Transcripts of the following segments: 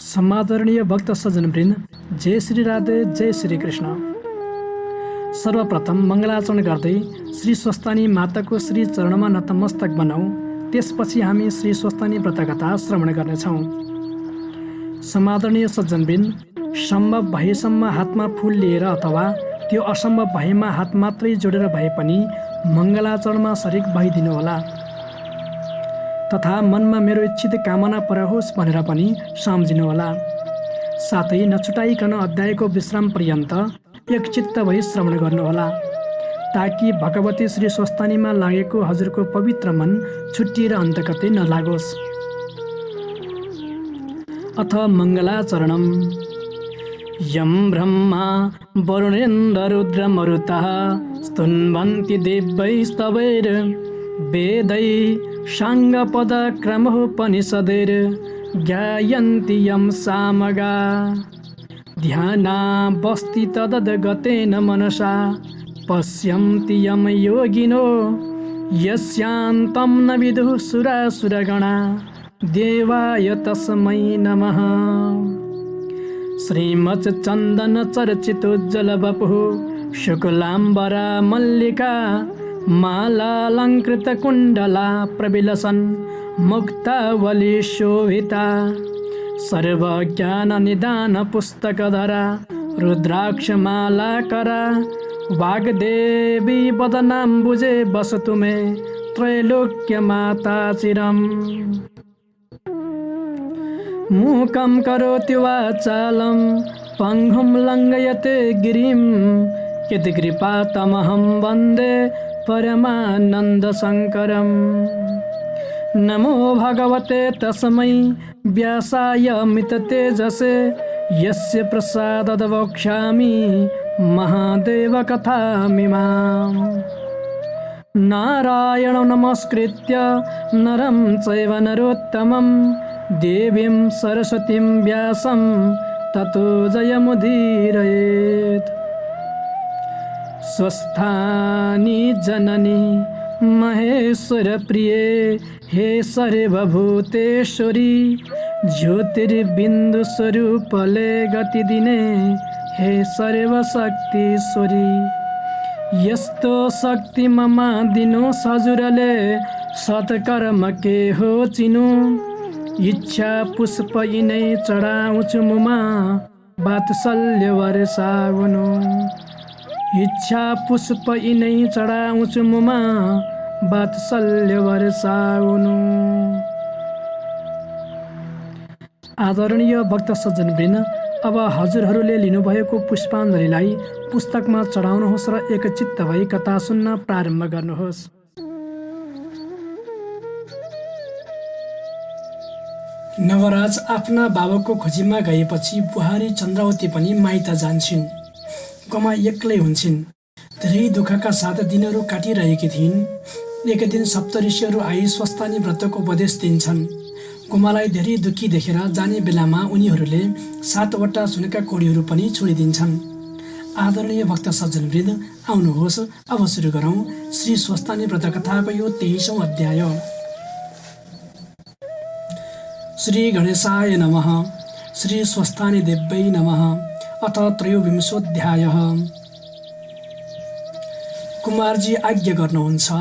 समादरणीय भक्त सज्जनवृन्द, जय श्री राधे, जय श्री कृष्ण। सर्वप्रथम मङ्गलाचरण गर्दै श्री स्वस्तानी माताको श्री चरणमा नतमस्तक बनाऊ। त्यसपछि हामी श्री स्वस्तानी व्रतकथा श्रवण गर्नेछौँ। समादरणीय सज्जनवृन्द, सम्भव भएसम्म हातमा फूल लिएर अथवा त्यो असम्भव भएमा हात मात्रै जोडेर भए पनि मङ्गलाचरणमा शरीक भइदिनुहोला, तथा मनमा मेरो इच्छित कामना परहोस् भनेर पनि सम्झिनुहोला। साथै नछुटाइकन अध्यायको विश्राम पर्यन्त एकचित्त भई श्रवण गर्नुहोला, ताकि भगवती श्री स्वस्तानीमा लागेको हजुरको पवित्र मन छुट्टिएर अन्तकतै नलागोस्। अथ मङ्गलाचरणम्। यं ब्रह्मा वरुणेन्द्र रुद्रमरुतः स्तुन्वन्ति दिव्यैस्तवैर् वेदै साङ्गपदक्रमोपनिषदैर् ज्ञायन्ति यं सामगा। ध्यानावस्थि तदद्गतेन मनसा पश्यन्ति यं योगिनो यस्यान्तं न विदुः सुरासुरगणा। देवाय तस्मै नमः। श्रीमच्चन्दनचर्चितोज्ज्वलवपुः शुक्लाम्बरा मल्लिका मालालङ्कृतकुण्डला प्रविलसन् मुक्तावली शोभिता। सर्वज्ञाननिदानपुस्तकधरा रुद्राक्षमालाकरा। वाग्देवी वदनाम्बुजे वसतु मे त्रैलोक्यमाता चिरम्। मूकं करोति वाचालं पङ्गुं लङ्घयते गिरिं। यत्कृपातमहं वन्दे परमानन्दशङ्करम्। नमो भगवते तस्मै व्यासाय अमिततेजसे यस्य प्रसादाद् वक्ष्यामि महादेवकथामिमाम्। नारायणं नमस्कृत्य नरं चैव नरोत्तमं देवीं सरस्वतीं व्यासं ततो जयमुदीरयेत्। स्वस्थानी जननी महेश्वरप्रिये हे सर्वभूतेश्वरी। ज्योतिर्बिन्दुस्वरूपले गतिदिने हे सर्वशक्तिश्वरी। यस्तो शक्ति मम दिनो सजुरले सत्कर्म के हो चिनु। इच्छा पुष्प यिनै चढाउँछु मुमा वात्सल्य वर्षाउनु। इच्छा पुष्प यिनै चढाउँछु मुमा वात्सल्य वर्षाउनु। आदरणीय भक्त सज्जनवृन्द, अब हजुरहरूले लिनुभएको पुष्पाञ्जलीलाई पुस्तकमा चढाउनुहोस् र एकचित्त भई कथा सुन्न प्रारम्भ गर्नुहोस्। नवराज आफ्ना बाबाको खोजीमा गएपछि बुहारी चन्द्रावती पनि माइत जान्छन्। गमा एक्लै हुन्छन्। धेरै दुःखका साथ दिनहरू काटिरहेकी थिइन्। एक दिन सप्तऋषिहरू आई स्वस्तानी व्रतको उपदेश दिन्छन्। गुमालाई धेरै दुःखी देखेर जाने बेलामा उनीहरूले 7वटा सुनका कोडीहरू पनि छोडिदिन्छन्। आदरणीय भक्त सज्जनवृन्द, आउनुहोस् अब सुरु गरौँ श्री स्वस्तानी व्रतकथाको यो 23औं अध्याय। श्री गणेशाय नमः। श्री स्वस्तानी देव्यै नमः। अथ त्रयोविंशोऽध्यायः। कुमारजी आज्ञा गर्नुहुन्छ,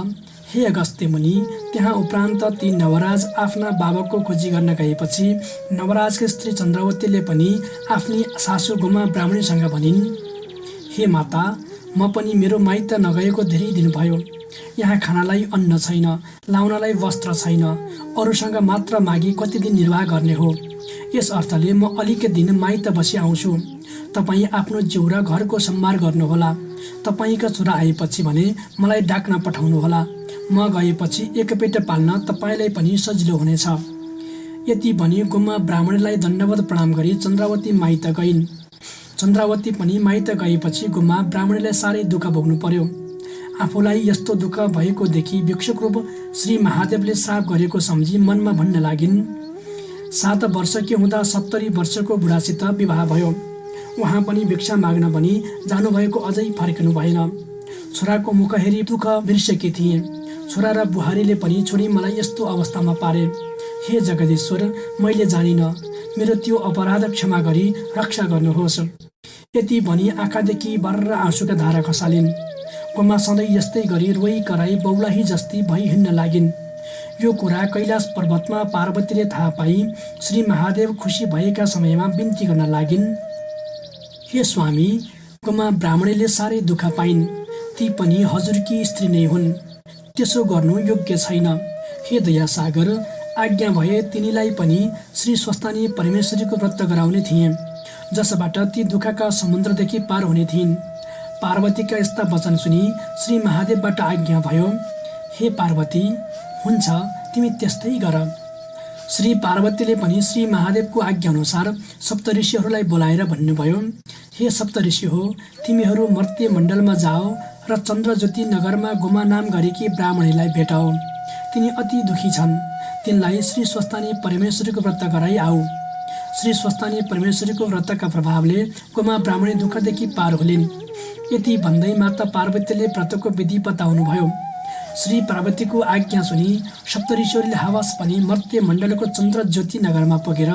हे अगस्त्य मुनि। त्यहाँ उपरान्त ती नवराज आफ्ना बाबाको खोजी गर्न गएपछि नवराजकी स्त्री चन्द्रावतीले पनि आफ्नी सासू गुमा ब्राह्मणीसँग भनिन्, हे माता, म पनि मेरो माइत नगएको धेरै दिन भयो। यहाँ खानालाई अन्न छैन, लाउनलाई वस्त्र छैन। अरूसँग मात्र मागी कति दिन निर्वाह गर्ने हो। यस अर्थले म अलिक दिन माइत बसी आउँछु। तपाईँ आफ्नो जिउ र घरको सम्हार गर्नुहोला। तपाईँका छोरा आएपछि भने मलाई डाक्न पठाउनुहोला। म गएपछि एक पेट पाल्न तपाईँलाई पनि सजिलो हुनेछ। यति भनी गुमा ब्राह्मणलाई दण्डवत प्रणाम गरी चन्द्रावती माइत गइन्। चन्द्रावती पनि माइत गएपछि गुमा ब्राह्मणलाई साह्रै दुःख भोग्नु पर्यो। आफूलाई यस्तो दुःख भएको देखि भिक्षुकरूप श्री महादेवले श्राप गरेको सम्झी मनमा भन्न लागिन्। 7 वर्षकी हुँदा 70 वर्षको बुढासित विवाह भयो। उहाँ पनि भिक्षा माग्न भनी जानुभएको अझै फर्किनु भएन। छोराको मुख हेरी दुःख बिर्सेकी थिए। छोरा र बुहारीले पनि छोरी मलाई यस्तो अवस्थामा पारे। हे जगदीश्वर, मैले जानिन। मेरो त्यो अपराध क्षमा गरी रक्षा गर्नुहोस्। यति भनी आँखादेखि बर्र आँसुका धारा खसालिन्। गोमा सधैँ यस्तै गरी रोइ कराई बौलाही जस्ती भई हिँड्न लागिन्। यो कुरा कैलाश पर्वतमा पार्वतीले थाहा पाई श्री महादेव खुसी भएका समयमा बिन्ती गर्न लागिन्, हे स्वामी, गोमा ब्राह्मणीले साह्रै दुःख पाइन्, ती पनि हजुरकी स्त्री नै हुन्, त्यसो गर्नु योग्य छैन। हे दयासागर, आज्ञा भए तिनीलाई पनि श्री स्वस्थानी परमेश्वरीको व्रत गराउने थिएँ, जसबाट ती दुःखका समुद्रदेखि पार हुने थिइन्। पार्वतीका यस्ता वचन सुनि श्री महादेवबाट आज्ञा भयो, हे पार्वती, हुन्छ, तिमी त्यस्तै गर। श्री पार्वतीले पनि श्री महादेवको आज्ञा अनुसार सप्तऋषिहरूलाई बोलाएर भन्नुभयो, हे सप्तऋषि हो, तिमीहरू मर्त्य मण्डलमा जाओ र चन्द्रज्योति नगरमा गोमा नाम गरेकी ब्राह्मणीलाई भेटाओ। तिनी अति दुखी छन्, तिनलाई श्री स्वस्थानी परमेश्वरीको व्रत गराई आऊ। श्री स्वस्थानी परमेश्वरीको व्रतका प्रभावले गोमा ब्राह्मणी दुःखदेखि पार होलिन्। यति भन्दै माता पार्वतीले व्रतको विधि बताउनुभयो। श्री पार्वतीको आज्ञा सुनि सप्तऋषिहरूले हावास पनि मर्त्य मण्डलको चन्द्रज्योति नगरमा पुगेर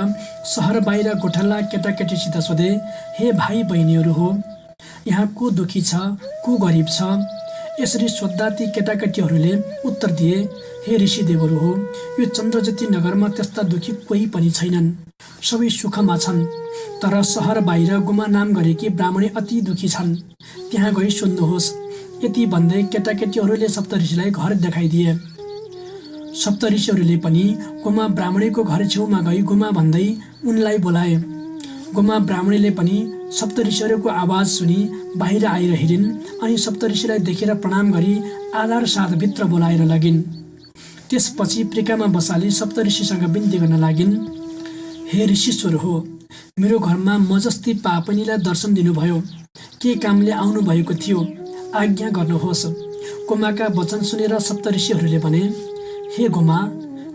सहर बाहिर गोठल्ला केटाकेटीसित सोधे, हे भाइ बहिनीहरू हो, यहाँ को दुखी छ, को गरिब छ? यसरी सोद्धा ती केटाकेटीहरूले उत्तर दिए, हे ऋषिदेवहरू हो, यो चन्द्रज्योति नगरमा त्यस्ता दुखी कोही पनि छैनन्, सबै सुखमा छन्। तर सहर बाहिर गोमा नाम गरेकी ब्राह्मणी अति दुखी छन्, त्यहाँ गई सोध्नुहोस्। यति भन्दै केटाकेटीहरूले सप्तऋषिलाई घर देखाइदिए। सप्तऋषिहरूले पनि गोमा ब्राह्मणीको घर छेउमा गई गोमा भन्दै उनलाई बोलाए। गोमा ब्राह्मणीले पनि सप्तऋषिहरूको आवाज सुनि बाहिर आएर हिँडिन् अनि सप्तऋषिलाई देखेर प्रणाम गरी आधार साथ भित्र बोलाएर लगिन्। त्यसपछि प्रिकामा बसाली सप्तऋषिसँग बिन्ती गर्न लागिन्, हे ऋषीश्वर हो, मेरो घरमा म जस्ती पापनीलाई दर्शन दिनुभयो, के कामले आउनु भएको थियो, आज्ञा गर्नुहोस्। गोमाका वचन सुनेर सप्तऋषिहरूले भने, हे गोमा,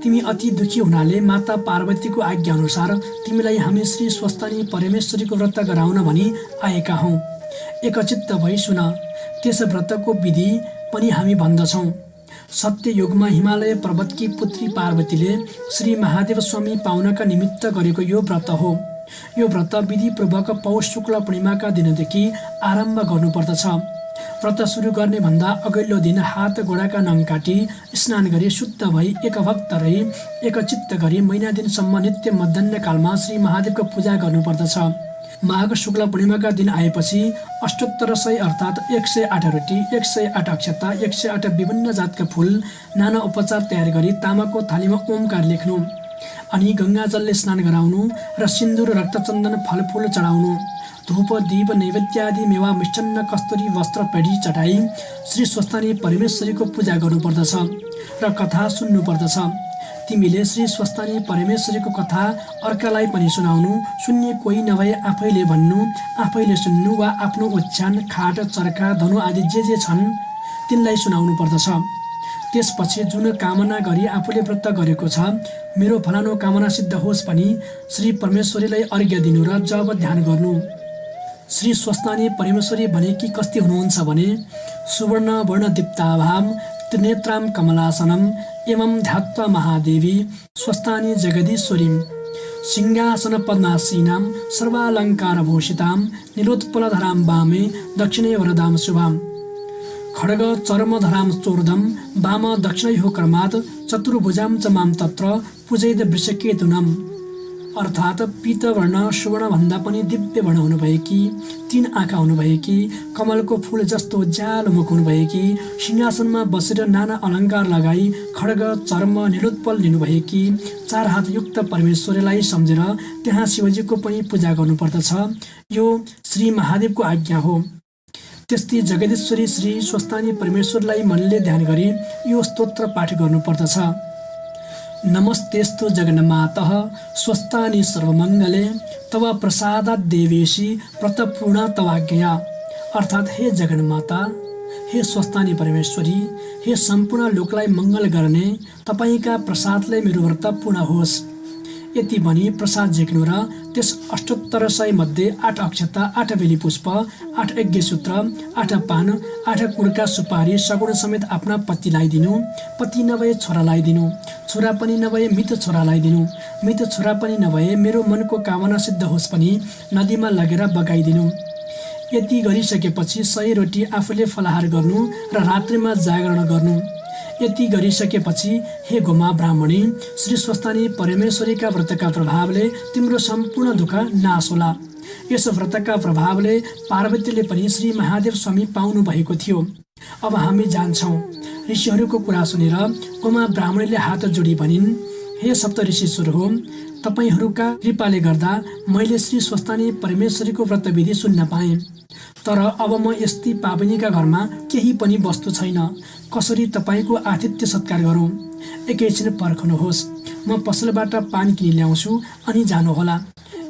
तिमी अति दुखी हुनाले माता पार्वतीको आज्ञा अनुसार तिमीलाई हामी श्री स्वस्थानी परमेश्वरीको व्रत गराउन भनी आएका हौँ। एकचित्त भई सुन, त्यस व्रतको विधि पनि हामी भन्दछौँ। सत्ययुगमा हिमालय पर्वतकी पुत्री पार्वतीले श्री महादेव स्वामी पाउनका निमित्त गरेको यो व्रत हो। यो व्रत विधिपूर्वक पौष शुक्ल पूर्णिमाका दिनदेखि आरम्भ गर्नुपर्दछ। व्रत सुरु गर्ने भन्दा अघिल्लो दिन हात गोडाका नङ काटी स्नान गरी शुद्ध भई एकभक्त रही एकचित्त गरी महिना दिनसम्म नित्य मध्याह्न कालमा श्री महादेवको पूजा गर्नुपर्दछ। माघ शुक्ल पूर्णिमाका दिन आएपछि अष्टोत्तर 100 अर्थात् 108 रोटी, 108 अक्षता, 108 विभिन्न जातका फूल, नाना उपचार तयार गरी तामाको थालीमा ओमकार लेख्नु अनि गङ्गाजलले स्नान गराउनु र सिन्दुर, रक्तचन्दन, फलफूल चढाउनु। धूप, दीप, नैवेद्यादि मेवा, मिष्टान्न, कस्तुरी वस्त्र पेढी चढाई श्री स्वस्थानी परमेश्वरीको पूजा गर्नुपर्दछ र कथा सुन्नुपर्दछ। तिमीले श्री स्वस्थानी परमेश्वरीको कथा अर्कालाई पनि सुनाउनु, सुन्ने कोही नभए आफैले भन्नु, आफैले सुन्नु वा आफ्नो ओछ्यान, खाट, चर्का, धनु आदि जे छन् तिनलाई सुनाउनु पर्दछ। त्यसपछि जुन कामना गरी आफूले व्रत गरेको छ, मेरो फलानु कामना सिद्ध होस् पनि श्री परमेश्वरीलाई अर्घ्य दिनु र जप ध्यान गर्नु। श्री स्वस्थानी परमेश्वरी भनेकी कस्ती हुनुहुन्छ भने, सुवर्ण वर्ण दीप्ताभाम त्रिनेत्राम कमलासनम एवं ध्यात्वा महादेवी स्वस्थानी जगदीश्वरीम सिंहासन पद्मासीनां सर्वालंकार भूषितां नीलोत्पलधरां वामे दक्षिणे वरदां शुभां खड्ग चर्मधरां चोर्धं वाम दक्षिणयोः क्रमात् चतुर्भुजां च मां तत्र पूजयेद वृषकेतुनम्। अर्थात् पीतवर्ण सुवर्णभन्दा पनि दिव्य वर्ण हुनुभएकी, 3 आँखा हुनुभएकी, कमलको फूल जस्तो उज्यालो मुख हुनुभएकी, सिंहासनमा बसेर नाना अलङ्कार लगाई खड्ग चर्म नीलोत्पल लिनुभएकी, 4 हात युक्त परमेश्वरीलाई सम्झेर त्यहाँ शिवजीको पनि पूजा गर्नुपर्दछ। यो श्री महादेवको आज्ञा हो। त्यस्तै जगदीश्वरी श्री स्वस्थानी परमेश्वरलाई मनले ध्यान गरी यो स्तोत्र पाठ गर्नुपर्दछ। नमस्तेस्तु जगन्मातः स्वस्थानी सर्वमङ्गले तव प्रसादात् देवेशी व्रतपूर्णा तवाज्ञया। अर्थात् हे जगन्माता, हे स्वस्थानी परमेश्वरी, हे सम्पूर्ण लोकलाई मङ्गल गर्ने तपाईँका प्रसादले मेरो व्रत पूर्ण होस्। यति भनी प्रसाद झिक्नु र त्यस 7800 मध्ये 8 अक्षता, 8 बेली पुष्प, 8 यज्ञसूत्र, 8 पान, 8 कुडका सुपारी सगुण समेत आफ्ना पतिलाई दिनु। पति नभए छोरालाई दिनु। छोरा पनि नभए मृत छोरालाई दिनु। मृत छोरा पनि नभए मेरो मनको कामना सिद्ध होस् पनि नदीमा लगेर बगाइदिनु। यति गरिसकेपछि 100 रोटी आफूले फलाहार गर्नु र रात्रिमा जागरण गर्नु। यति गरिसकेपछि हे गोमा ब्राह्मणी, श्री स्वस्थानी परमेश्वरीका व्रतका प्रभावले तिम्रो सम्पूर्ण दुःख नाश होला। यस व्रतका प्रभावले पार्वतीले पनि श्री महादेव स्वामी पाउनु भएको थियो। अब हामी जान्छौँ। ऋषिहरूको कुरा सुनेर गोमा ब्राह्मणीले हात जोडी भनिन्, हे सप्त ऋषिश्वर हो, तपाईहरूका कृपाले गर्दा मैले श्री स्वस्थानी परमेश्वरीको व्रतविधि सुन्न पाएँ। तर अब म यस्ती पावनीका घरमा केही पनि वस्तु छैन। कसरी तपाईँको आतिथ्य सत्कार गरौँ? एकैछिन पर्खनुहोस्, म पसलबाट पानी किनि ल्याउँछु अनि जानुहोला।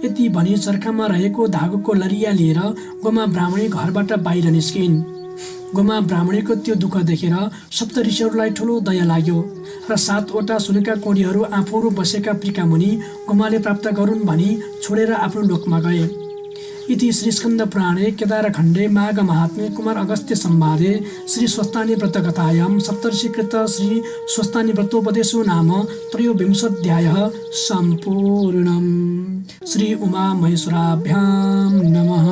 यति भनी चर्खामा रहेको धागोको लरिया लिएर गोमा ब्राह्मणी घरबाट बाहिर निस्किन्। गोमा ब्राह्मणीको त्यो दुःख देखेर सप्त ऋषिहरूलाई ठुलो दया लाग्यो र 7वटा सुनका कोडीहरू आफूहरू बसेका प्रिकामुनि गोमाले प्राप्त गरून् भनी छोडेर आफ्नो लोकमा गए। इति श्री स्कन्द पुराणे केदारखण्डे माघ महात्म्ये कुमार अगस्त्य संवादे श्री स्वस्थानी व्रतकथायां सप्तर्षिकृत श्री स्वस्थानी व्रतोपदेशो नाम त्रयोविंशोऽध्यायः सम्पूर्णम्। श्री उमा महेश्वराभ्यां नमः।